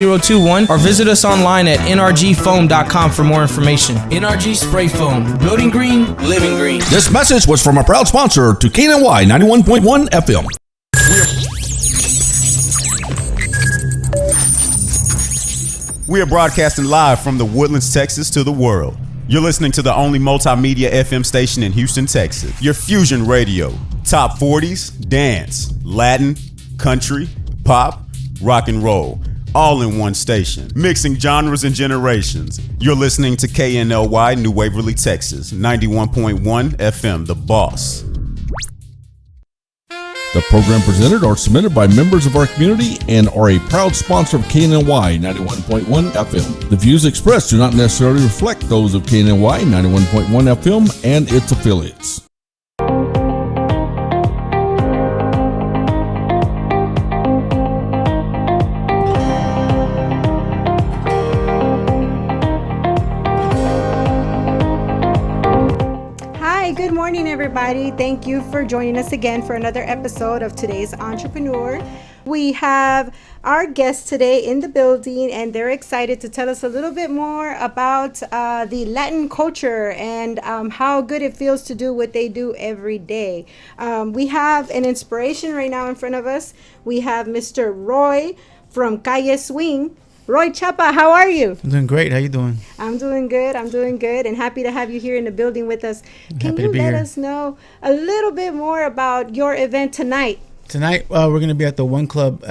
021 or visit us online at nrgfoam.com for more information. NRG Spray Foam, building green, living green. This message was from a proud sponsor to KNLY 91.1 FM. We are broadcasting live from the Woodlands, Texas to the world. You're listening to the only multimedia FM station in Houston, Texas. Your Fusion Radio. Top 40s, dance, Latin, country, pop, rock and roll. All in one station, mixing genres and generations. You're listening to KNLY New Waverly, Texas, 91.1 FM, The Boss. The program presented or submitted by members of our community and are a proud sponsor of KNLY 91.1 FM. The views expressed do not necessarily reflect those of KNLY 91.1 FM and its affiliates. Good morning, everybody. Thank you for joining us again for another episode of Today's Entrepreneur. We have our guests today in the building, and they're excited to tell us a little bit more about the Latin culture and how good it feels to do what they do every day. We have an inspiration right now in front of us. We have Mr. Roy from Calle Swing. Roy Chapa, how are you? I'm doing great. How you doing? I'm doing good, and happy to have you here in the building with us. Can you let us know a little bit more about your event tonight? Tonight, we're going to be at the One Club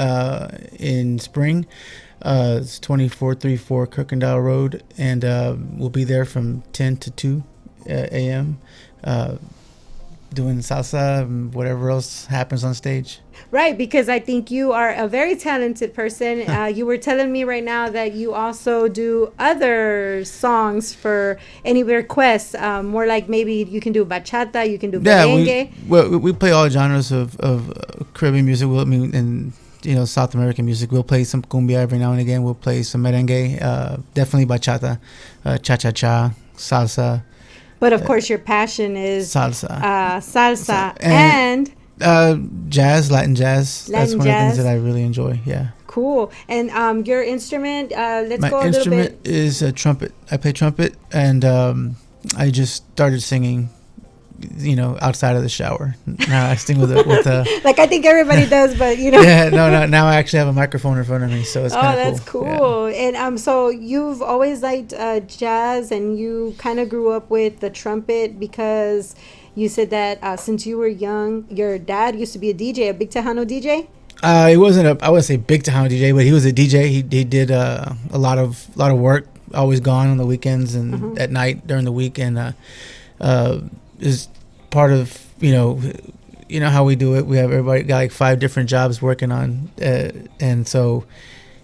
in Spring. It's 2434 Kirkendall Road, and we'll be there from 10 to 2 a.m. Doing salsa and whatever else happens on stage. Right, because I think you are a very talented person. You were telling me right now that you also do other songs for any requests. More like maybe you can do bachata, you can do merengue. We play all genres of Caribbean music. And South American music. We'll play some cumbia every now and again. We'll play some merengue. Definitely bachata, cha-cha-cha, salsa. But of course, your passion is salsa and jazz, Latin jazz. That's one of the things that I really enjoy. Yeah. Cool. And your instrument? Let's go a little bit. My instrument is a trumpet. I play trumpet, and I just started singing. Outside of the shower. Now I sing with a like I think everybody does, but Yeah, no. Now I actually have a microphone in front of me, so it's kind of cool. That's cool. Yeah. And so you've always liked jazz, and you kind of grew up with the trumpet because you said that since you were young, your dad used to be a DJ, a big Tejano DJ. He wasn't I wouldn't say big Tejano DJ, but he was a DJ. He did a lot of work, always gone on the weekends and at night during the week, and is part of how we do it. We have everybody got like 5 different jobs working on, and so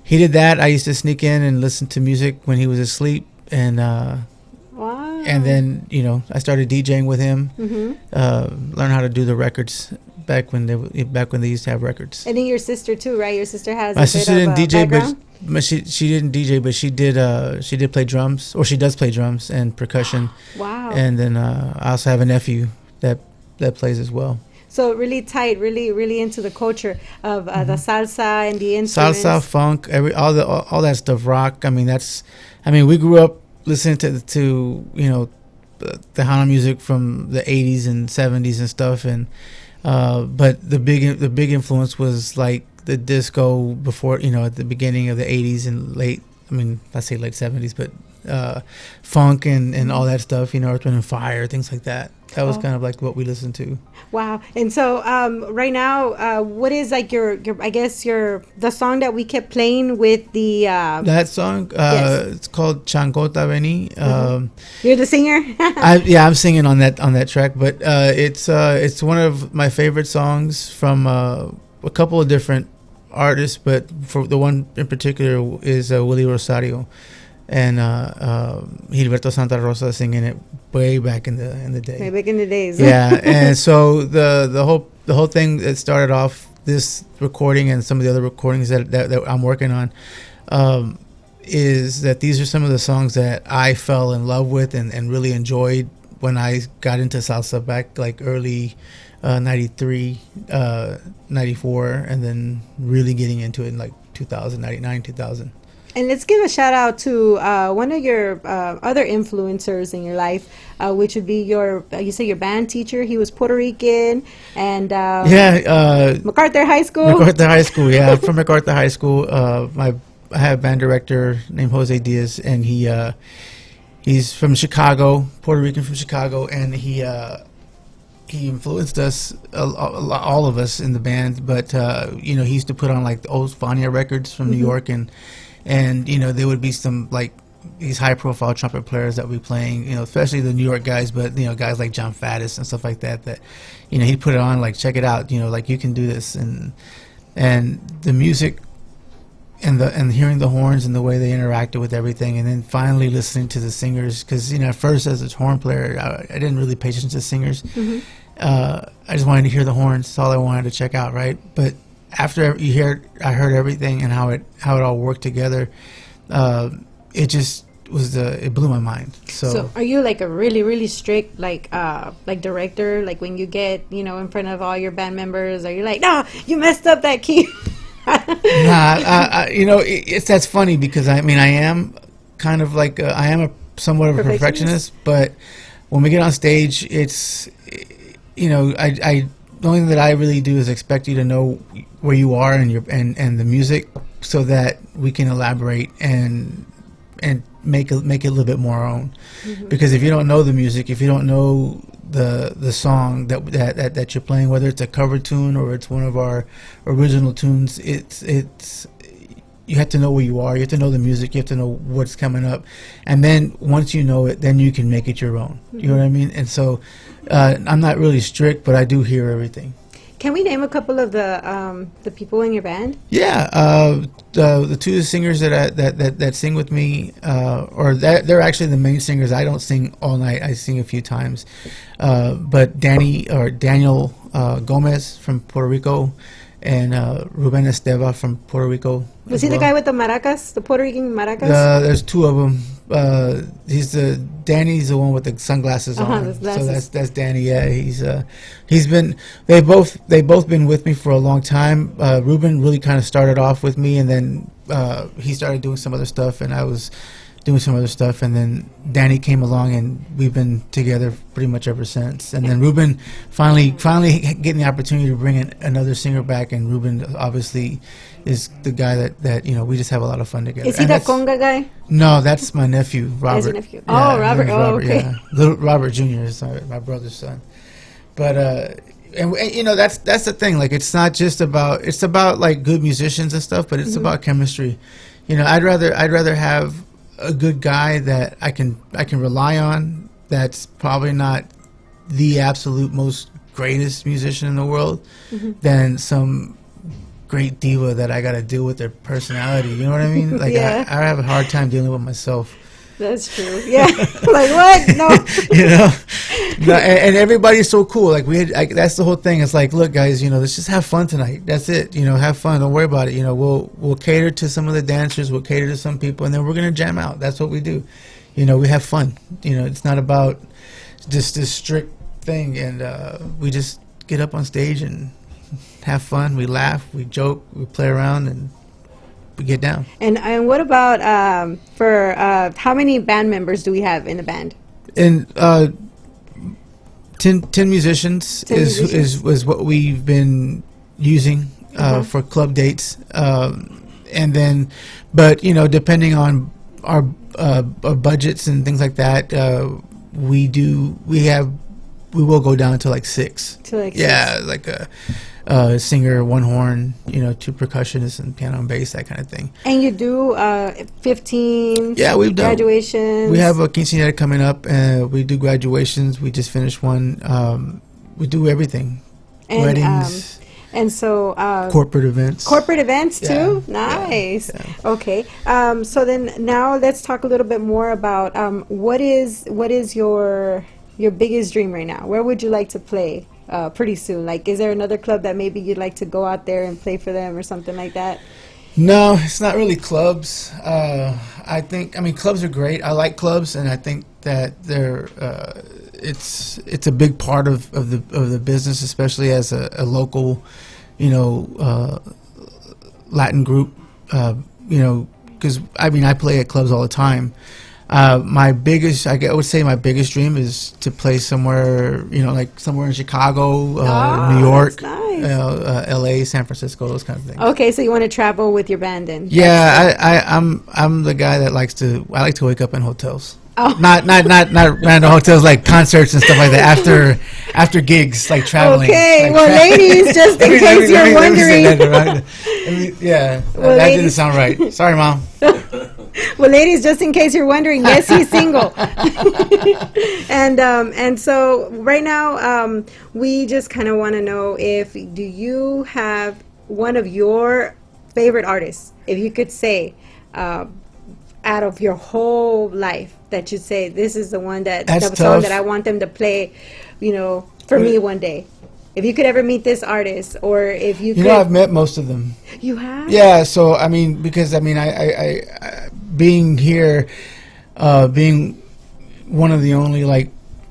he did that. I used to sneak in and listen to music when he was asleep, and wow. And then I started DJing with him. Learn how to do the records back when they used to have records. And then your sister too, right? Your sister has my sister didn't DJ, background? but she didn't DJ, but she did play drums, or she does play drums and percussion. Wow. And then I also have a nephew that plays as well. So really tight, really into the culture of the salsa and the instruments. Salsa, funk, all that stuff, rock. We grew up listening to the Hana music from the 80s and 70s and stuff, and but the big influence was like the disco before, at the beginning of the 80s and let's say late 70s, but funk and all that stuff, Earth, Wind and Fire, things like that. That was kind of like what we listened to. Wow. And so right now, what is like your I guess the song that we kept playing with the that song? Yes. It's called Chancota Beni. You're the singer? I'm singing on that track, but it's one of my favorite songs from a couple of different artists, but for the one in particular is Willie Rosario and Gilberto Santa Rosa singing it way back in the day. Way back in the days. Yeah, and so the whole thing that started off this recording and some of the other recordings that I'm working on is that these are some of the songs that I fell in love with and really enjoyed when I got into salsa back like early 93, 94, and then really getting into it in like 2000, 99, 2000. And let's give a shout out to one of your other influencers in your life, which would be you say your band teacher. He was Puerto Rican, and MacArthur High School. MacArthur High School, yeah, I'm from MacArthur High School. I have a band director named Jose Diaz, and he's from Chicago, Puerto Rican from Chicago, and he influenced us, all of us in the band. But he used to put on like the old Fania records from New York, and there would be some like these high profile trumpet players that we playing, especially the New York guys, but guys like John Faddis and stuff like that he'd put it on, like, check it out, like, you can do this, and the music and hearing the horns and the way they interacted with everything, and then finally listening to the singers, because at first as a horn player I didn't really pay attention to singers. I just wanted to hear the horns. That's all I wanted to check out, right? But after I heard everything and how it all worked together. It just it blew my mind. So are you like a really, really strict like director? Like when you get in front of all your band members, are you like, no, you messed up that key? Nah, that's funny, because I am kind of like I am somewhat of a perfectionist, but when we get on stage, it's I the only thing that I really do is expect you to know where you are and and the music, so that we can elaborate and make it a little bit more our own. Because if you don't know the music, if you don't know the song that you're playing, whether it's a cover tune or it's one of our original tunes, it's you have to know where you are, you have to know the music, you have to know what's coming up, and then once you know it, then you can make it your own. You know what I mean? And so I'm not really strict, but I do hear everything. Can we name a couple of the people in your band? Yeah, the two singers that sing with me, they're actually the main singers. I don't sing all night. I sing a few times. But Daniel Gomez from Puerto Rico, and Ruben Esteva from Puerto Rico. Was he the guy with the maracas, the Puerto Rican maracas? There's two of them. Danny's the one with the sunglasses on. So that's Danny. Yeah, they've both been with me for a long time. Ruben really kind of started off with me, and then he started doing some other stuff, and I was doing some other stuff, and then Danny came along, and we've been together pretty much ever since. And then Ruben finally getting the opportunity to bring in another singer back, and Ruben obviously is the guy that we just have a lot of fun together. Is he that conga guy? No, that's my nephew, Robert. That's your nephew. Yeah, Robert. Oh, okay. Yeah. Little Robert Jr. is my brother's son. But that's the thing. Like, it's not just about, it's about like good musicians and stuff, but it's about chemistry. I'd rather have a good guy that I can rely on, that's probably not the absolute most greatest musician in the world, than some great diva that I got to deal with their personality. You know what I mean? Like, I have a hard time dealing with myself. That's true. Yeah. Like, what? No. No, and everybody's so cool. Like, that's the whole thing. It's like, look, guys, let's just have fun tonight. That's it. Have fun. Don't worry about it. We'll cater to some of the dancers. We'll cater to some people, and then we're gonna jam out. That's what we do. We have fun. It's not about just this strict thing. And we just get up on stage and have fun. We laugh. We joke. We play around, and we get down. And what about how many band members do we have in the band? And 10 musicians is what we've been using for club dates, and then, but depending on our budgets and things like that, we will go down to like 6. Yeah, like a singer, one horn, 2 percussionists, and piano and bass, that kind of thing. And you do 15 we've done graduations. We have a quinceañera coming up, and we do graduations. We just finished one. We do everything. And, weddings. And so corporate events. Corporate events too? Yeah. Nice. Yeah. Okay. So then now let's talk a little bit more about what is your biggest dream right now? Where would you like to play pretty soon? Like, is there another club that maybe you'd like to go out there and play for them or something like that? No, it's not really clubs. Clubs are great. I like clubs, and I think that they're it's a big part of the business, especially as a local, Latin group, because I mean I play at clubs all the time. I would say my biggest dream is to play somewhere, like somewhere in Chicago, New York, nice. LA, San Francisco, those kind of things. Okay, so you want to travel with your band then? Yeah, I'm the guy that I like to wake up in hotels. Oh. Not random hotels, like concerts and stuff like that after gigs, like traveling. Okay, like ladies, just in case you're wondering. That didn't sound right. Sorry, Mom. Well, ladies, just in case you're wondering, yes, he's single. And so right now, we just kind of want to know do you have one of your favorite artists? If you could say, out of your whole life, that you say this is the one song that I want them to play, for me one day. If you could ever meet this artist, or if you could, I've met most of them. You have? Yeah. So I mean, because I being here, being one of the only, like,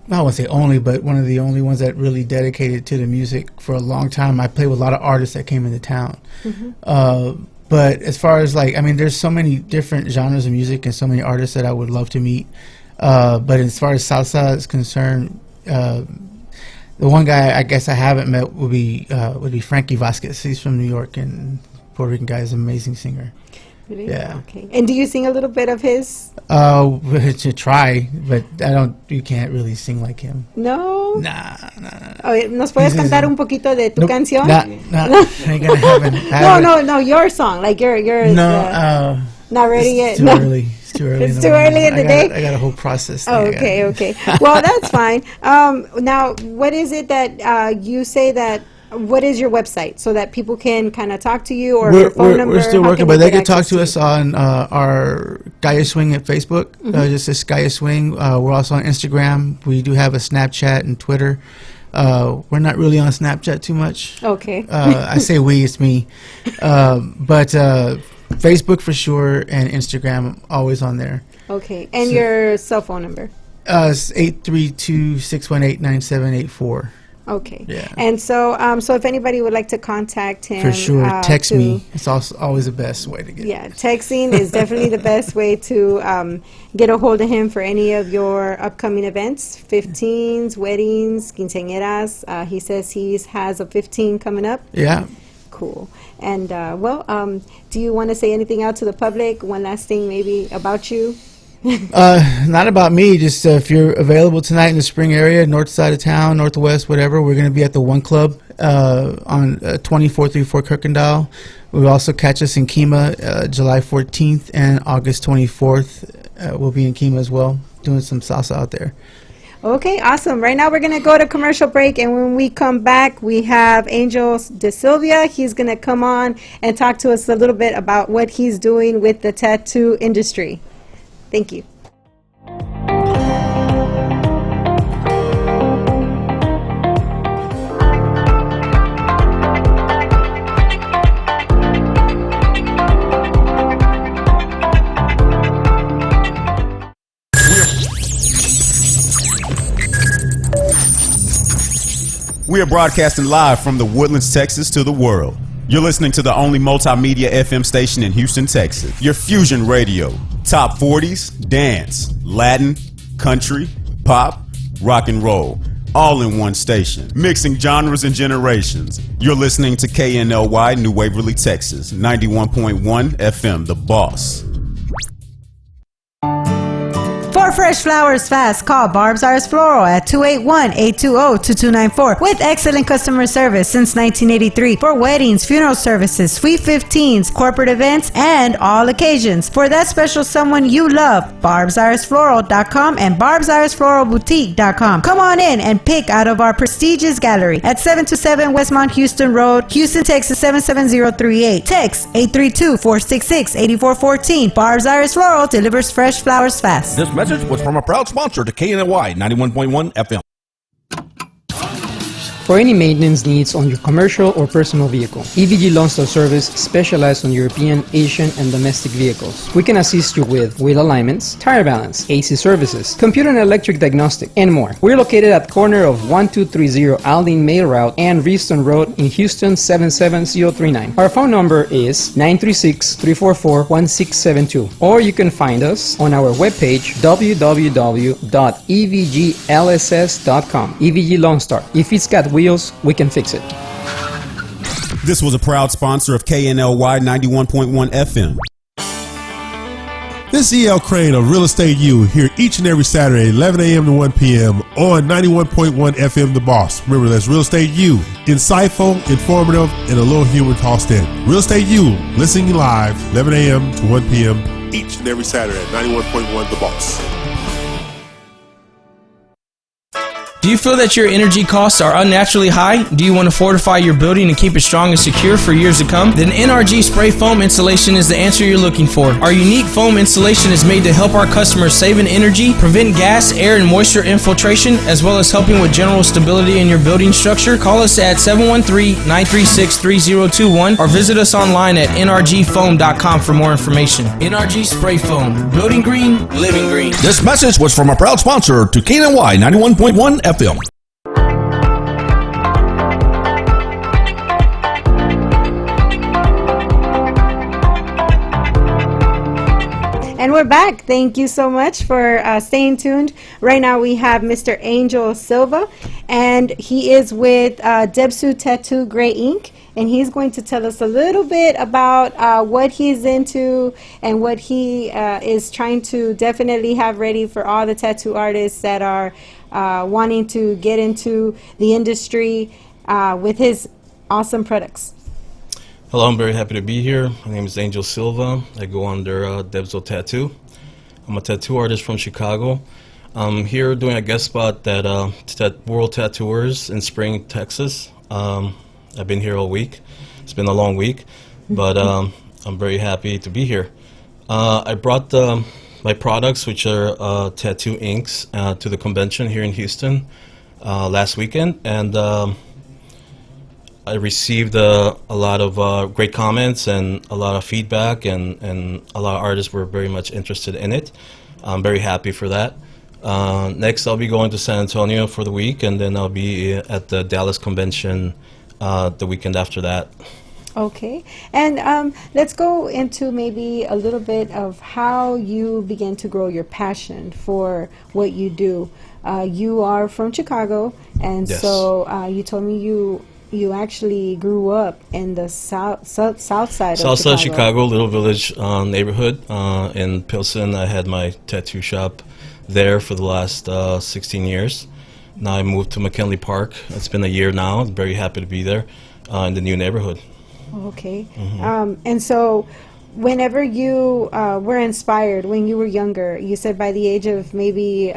I won't say only, but one of the only ones that really dedicated to the music for a long time. I played with a lot of artists that came into town. Mm-hmm. But as far as there's so many different genres of music and so many artists that I would love to meet. But as far as salsa is concerned, the one guy I guess I haven't met would be Frankie Vasquez. He's from New York and Puerto Rican guy. Is an amazing singer. Really? Yeah. Okay. And do you sing a little bit of his? To try, but you can't really sing like him. No. Nah. Oh, ¿nos puedes cantar un poquito de tu canción? Ain't gonna happen. No, your song, like your. No, not ready yet. It's too early. It's too early. It's too early in the day. I got a whole process. Oh, okay. Well, that's fine. Now, what is it that you say that? What is your website so that people can kind of talk to you, or your phone number? We're still working, but they can talk to us on our Gaia Swing at Facebook. Just as Gaia Swing. We're also on Instagram. We do have a Snapchat and Twitter. We're not really on Snapchat too much. Okay. I say we, it's me. But Facebook for sure, and Instagram, always on there. Okay. And your cell phone number? It's 832-618-9784. Okay. Yeah. And so, so if anybody would like to contact him, for sure, text me. It's also always the best way to get. Yeah, texting is definitely the best way to get a hold of him for any of your upcoming events, 15s, weddings, quinceañeras. He says he has a 15 coming up. Yeah. Cool. And do you want to say anything out to the public? One last thing, maybe about you. Not about me, just if you're available tonight in the Spring area, north side of town, northwest, whatever, we're going to be at the One Club on 2434 Kirkendall. We'll also catch us in Kima July 14th and August 24th. We'll be in Kima as well, doing some salsa out there. Okay, awesome. Right now we're going to go to commercial break, and when we come back, we have Angel De Silvia. He's going to come on and talk to us a little bit about what he's doing with the tattoo industry. Thank you. We are broadcasting live from the Woodlands, Texas to the world. You're listening to the only multimedia FM station in Houston, Texas. Your Fusion Radio. Top 40s, dance, Latin, country, pop, rock and roll. All in one station. Mixing genres and generations. You're listening to KNLY New Waverly, Texas. 91.1 FM, The Boss. For fresh flowers fast, call Barb's Iris Floral at 281-820-2294 with excellent customer service since 1983 for weddings, funeral services, sweet 15s, corporate events, and all occasions. For that special someone you love, barbsirisfloral.com and barbsirisfloralboutique.com. Come on in and pick out of our prestigious gallery at 727 Westmont Houston Road, Houston, Texas 77038. Text 832-466-8414. Barb's Iris Floral delivers fresh flowers fast. This message was from a proud sponsor to KNLY 91.1 FM. for any maintenance needs on your commercial or personal vehicle. EVG Lone Star Service specializes on European, Asian, and domestic vehicles. We can assist you with wheel alignments, tire balance, AC services, computer and electric diagnostic, and more. We're located at corner of 1230 Aldine Mail Route and Reeston Road in Houston 77039. Our phone number is 936-344-1672, or you can find us on our webpage www.evglss.com. EVG Lone Star. If it's got wheels, we can fix it. This was a proud sponsor of KNLY 91.1 FM. This is E.L. Crane of Real Estate U here each and every Saturday, 11 a.m. to 1 p.m. on 91.1 FM The Boss. Remember, that's Real Estate U. Insightful, informative, and a little humor tossed in. Real Estate U, listening live, 11 a.m. to 1 p.m. each and every Saturday at 91.1 The Boss. Do you feel that your energy costs are unnaturally high? Do you want to fortify your building and keep it strong and secure for years to come? Then NRG Spray Foam Installation is the answer you're looking for. Our unique foam installation is made to help our customers save in energy, prevent gas, air, and moisture infiltration, as well as helping with general stability in your building structure. Call us at 713-936-3021 or visit us online at nrgfoam.com for more information. NRG Spray Foam. Building green, living green. This message was from a proud sponsor to KNLY 91.1 FM. And we're back. Thank you so much for staying tuned. Right now we have Mr. Angel Silva, and he is with Debsu Tattoo Gray Ink, and he's going to tell us a little bit about what he's into and what he is trying to definitely have ready for all the tattoo artists that are wanting to get into the industry with his awesome products. Hello, I'm very happy to be here. My name is Angel Silva. I go under Debzo Tattoo. I'm a tattoo artist from Chicago. I'm here doing a guest spot at World Tattooers in Spring, Texas. I've been here all week. It's been a long week, but I'm very happy to be here. I brought my products, which are tattoo inks, to the convention here in Houston last weekend, and I received a lot of great comments and a lot of feedback, and a lot of artists were very much interested in it. I'm very happy for that. Next, I'll be going to San Antonio for the week, and then I'll be at the Dallas convention the weekend after that. Okay, and let's go into maybe a little bit of how you began to grow your passion for what you do. You are from Chicago, and Yes. so you told me you actually grew up in the south side South side of Chicago, little village neighborhood in Pilsen. I had my tattoo shop there for the last 16 years. Now I moved to McKinley Park. It's been a year now. I'm very happy to be there in the new neighborhood. Okay, and so whenever you were inspired when you were younger, you said by the age of maybe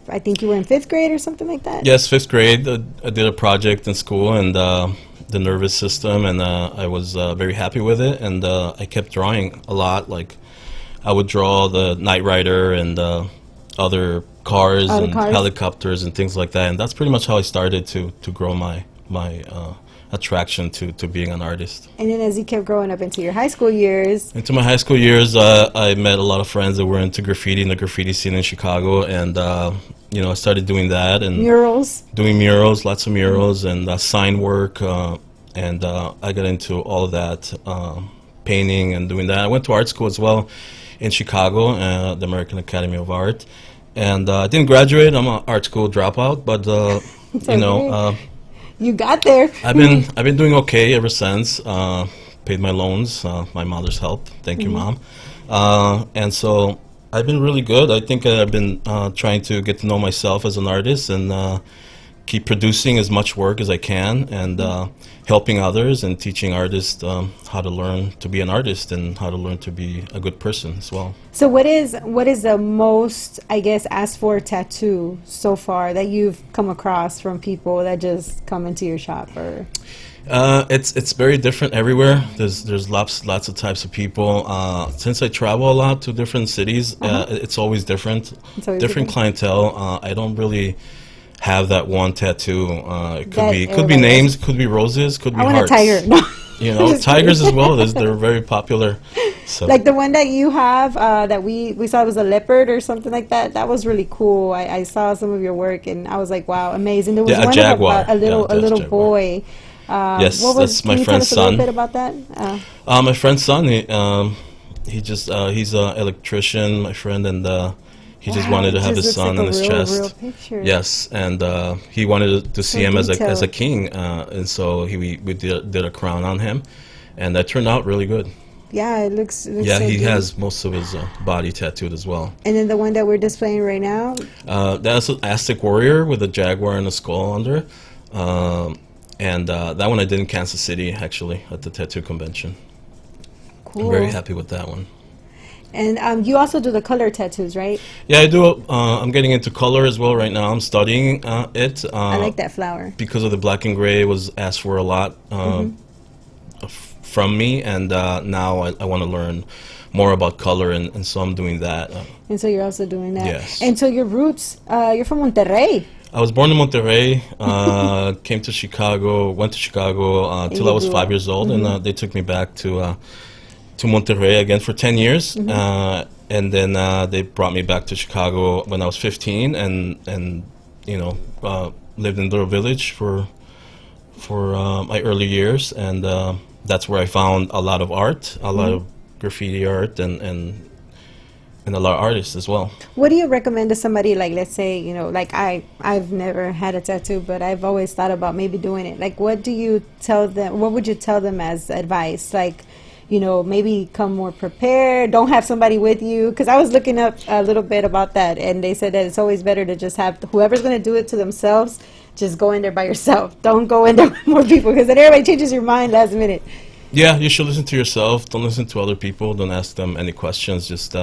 I think you were in 5th grade or something like that? Yes, 5th grade. I did a project in school and the nervous system, and I was very happy with it. And I kept drawing a lot. Like I would draw the Knight Rider and other cars and helicopters and things like that. And that's pretty much how I started to grow my attraction to being an artist. And then as you kept growing up into your high school years? Into my high school years, I met a lot of friends that were into graffiti in the graffiti scene in Chicago, and I started doing that and doing murals, lots of murals, and sign work, and I got into all of that, painting and doing that. I went to art school as well in Chicago, the American Academy of Art, and I didn't graduate. I'm an art school dropout, but you got there. I've been doing okay ever since. Paid my loans, my mother's help. Thank you, Mom. And so I've been really good. I think I've been trying to get to know myself as an artist and keep producing as much work as I can, and helping others and teaching artists how to learn to be an artist and how to learn to be a good person as well. So what is the most, I guess, asked for tattoo so far that you've come across from people that just come into your shop? Or it's very different everywhere. There's lots of types of people. Since I travel a lot to different cities, it's always different. Different clientele. I don't really have that one tattoo. It could That- could be names, could be roses, could be I want hearts. a tiger. No. You know, tigers as well. They're very popular. So Like the one that you have that we saw was a leopard or something like that. That was really cool. I saw some of your work and I was like, wow, amazing. There was Yeah, a one jaguar. of a little Yeah, that's jaguar. boy. Yes, that's my can you tell friend's us a little son. bit about that? my friend's son, he's an electrician, my friend, and he just Wow, wanted to it have just his looks son like on a his real chest. picture. Yes, and he wanted to see him as a detailed. king, and so we did a crown on him, and that turned out really good. Yeah, it looks Yeah, so he good. has most of his body tattooed as well. And then the one that we're displaying right now, That's an Aztec warrior with a jaguar and a skull under it. And that one I did in Kansas City, actually, at the tattoo convention. cool. I'm very happy with that one. And you also do the color tattoos, right? Yeah, I do. I'm getting into color as well right now. I'm studying it. I like that flower. Because of the black and gray was asked for a lot from me, and now I want to learn more about color, and so I'm doing that. And so you're also doing that. Yes. And so your roots, you're from Monterrey. I was born in Monterrey, came to Chicago, went to Chicago till I was 5 years old, and they took me back to Monterrey again for 10 years. And then they brought me back to Chicago when I was 15, and lived in Little Village for my early years, and that's where I found a lot of art, a lot of graffiti art, and a lot of artists as well. What do you recommend to somebody, like, let's say, like I've never had a tattoo, but I've always thought about maybe doing it. Like, what do you tell them? What would you tell them as advice? Like, maybe come more prepared. Don't have somebody with you. Because I was looking up a little bit about that, and they said that it's always better to just have whoever's going to do it to themselves, just go in there by yourself. Don't go in there with more people, because then everybody changes your mind last minute. Yeah, you should listen to yourself. Don't listen to other people. Don't ask them any questions. Just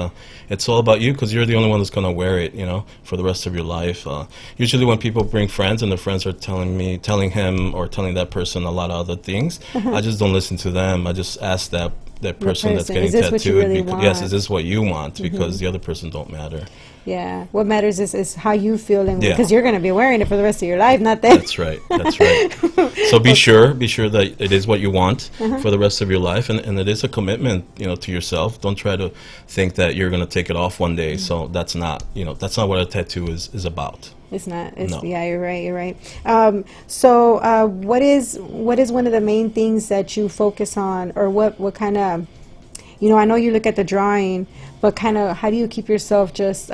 it's all about you, because you're the only one that's gonna wear it, for the rest of your life. Usually, when people bring friends and their friends are telling him or telling that person a lot of other things, I just don't listen to them. I just ask that person that's person, getting is this what you tattooed. really Yes, want? is this what you want? Because the other person don't matter. Yeah. What matters is how you feel, and Yeah. because you're going to be wearing it for the rest of your life, not that. That's right. That's right. So be sure that it is what you want for the rest of your life, and it is a commitment, to yourself. Don't try to think that you're going to take it off one day. So that's not what a tattoo is about. It's not. No. Yeah, you're right. You're right. So, what is one of the main things that you focus on, or what kind of, I know you look at the drawing, but kind of how do you keep yourself just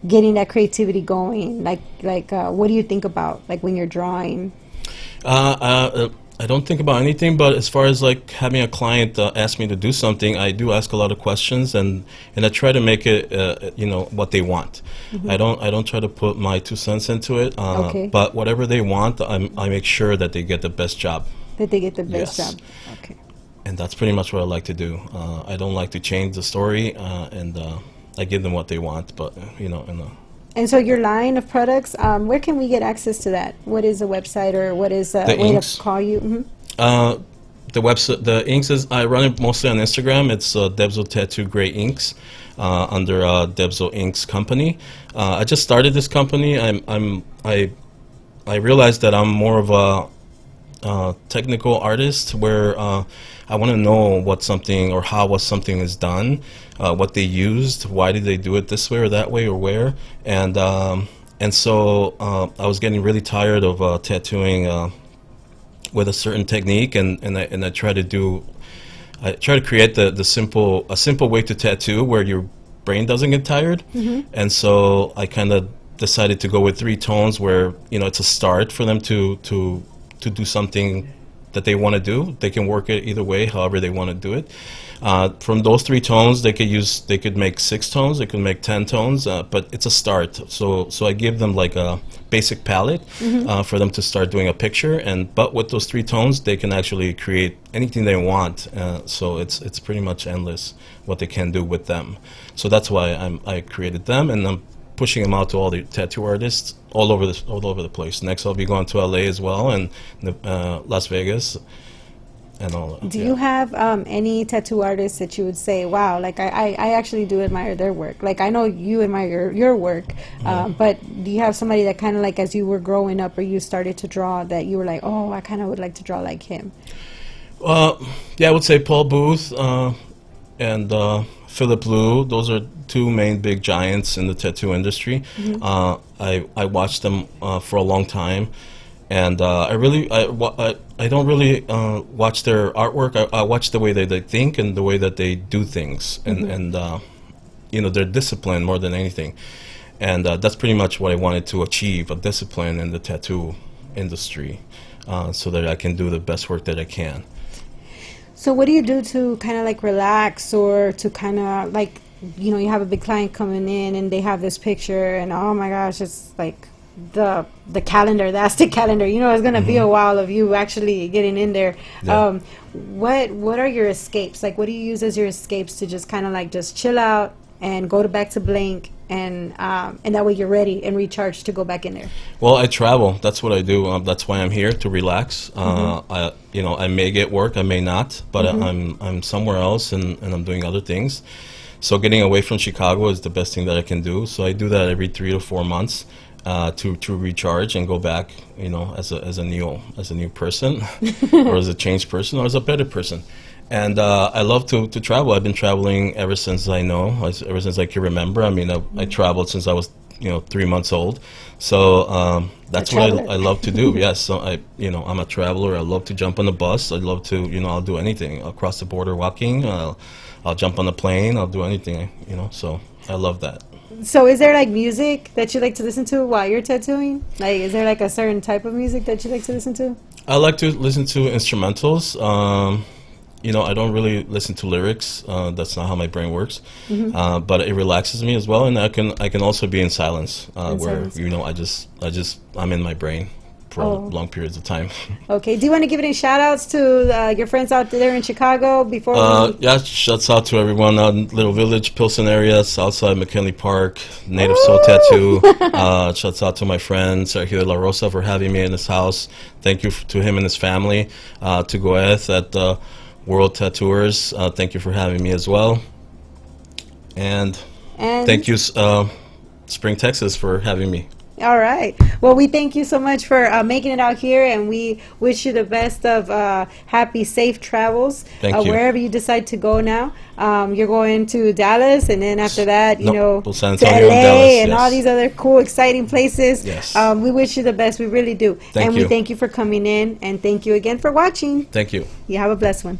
getting that creativity going? Like, what do you think about, like, when you're drawing? I don't think about anything, but as far as like having a client ask me to do something, I do ask a lot of questions, and I try to make it what they want. I don't try to put my 2 cents into it. Okay. But whatever they want, I make sure that they get the best job. That they get the best Yes. job. Okay. And that's pretty much what I like to do. I don't like to change the story, and I give them what they want. But And so your line of products, where can we get access to that? What is a website, or what is a way inks. to call you? the website, the inks is I run it mostly on Instagram. It's Debzo Tattoo Gray Inks under Debzo Inks Company. I just started this company. I realized that I'm more of a technical artist, where I want to know what something or how what something is done, what they used, why did they do it this way or that way or where, and so I was getting really tired of tattooing with a certain technique, and I try to create a simple way to tattoo where your brain doesn't get tired, and so I kind of decided to go with 3 tones where it's a start for them to do something that they want to do. They can work it either way, however they want to do it. From those 3 tones, they could make 6 tones, they could make 10 tones, but it's a start. So I give them like a basic palette for them to start doing a picture, but with those 3 tones, they can actually create anything they want. So it's pretty much endless what they can do with them. So that's why I created them, and I'm pushing them out to all the tattoo artists all over the place. Next, I'll be going to LA as well, and Las Vegas, and all that. Do you have any tattoo artists that you would say, wow, like I actually do admire their work? Like I know you admire your work, but do you have somebody that kind of like as you were growing up or you started to draw that you were like, oh, I kind of would like to draw like him? Yeah, I would say Paul Booth and Philip Liu. Those are two main big giants in the tattoo industry. I watched them for a long time. And I don't really watch their artwork. I watch the way they think and the way that they do things, and you know, their discipline more than anything. And that's pretty much what I wanted to achieve, a discipline in the tattoo industry, so that I can do the best work that I can. So what do you do to kind of like relax, or to kind of like, you know, you have a big client coming in and they have this picture and oh my gosh, it's like the calendar, the Aztec calendar, you know, it's going to be a while of you actually getting in there. Yeah. What are your escapes? Like, what do you use as your escapes to just kind of like just chill out and go back to blank, and that way you're ready and recharged to go back in there? Well, I travel. That's what I do. That's why I'm here, to relax. I may get work, I may not, but I'm somewhere else and I'm doing other things. So getting away from Chicago is the best thing that I can do. So I do that every 3 to 4 months. To recharge and go back, you know, as a new person, or as a changed person, or as a better person. And I love to travel. I've been traveling ever since I know, ever since I can remember. I mean, I traveled since I was, 3 months old. So that's what I love to do. Yes, so I'm a traveler. I love to jump on the bus. I love to, I'll do anything. I'll cross the border walking. I'll jump on the plane. I'll do anything. So I love that. So is there like music that you like to listen to while you're tattooing? Like, is there like a certain type of music that you like to listen to? I like to listen to instrumentals. I don't really listen to lyrics. That's not how my brain works. But it relaxes me as well, and I can also be in silence, I'm in my brain for long periods of time. Okay. Do you want to give any shout outs to your friends out there in Chicago before Yeah, shouts out to everyone out in Little Village, Pilsen area, Southside, McKinley Park, Native Soul Tattoo. Shouts out to my friend Sergio de la Rosa for having me in his house. Thank you to him and his family. To Goeth at World Tattooers, thank you for having me as well. And thank you, Spring, Texas, for having me. All right. Well, we thank you so much for making it out here, and we wish you the best of happy, safe travels. Thank you. Wherever you decide to go now. You're going to Dallas, and then after that, San to Antonio LA and Dallas, and all these other cool, exciting places. Yes. We wish you the best. We really do. Thank and you. we thank you for coming in, and thank you again for watching. Thank you. You have a blessed one.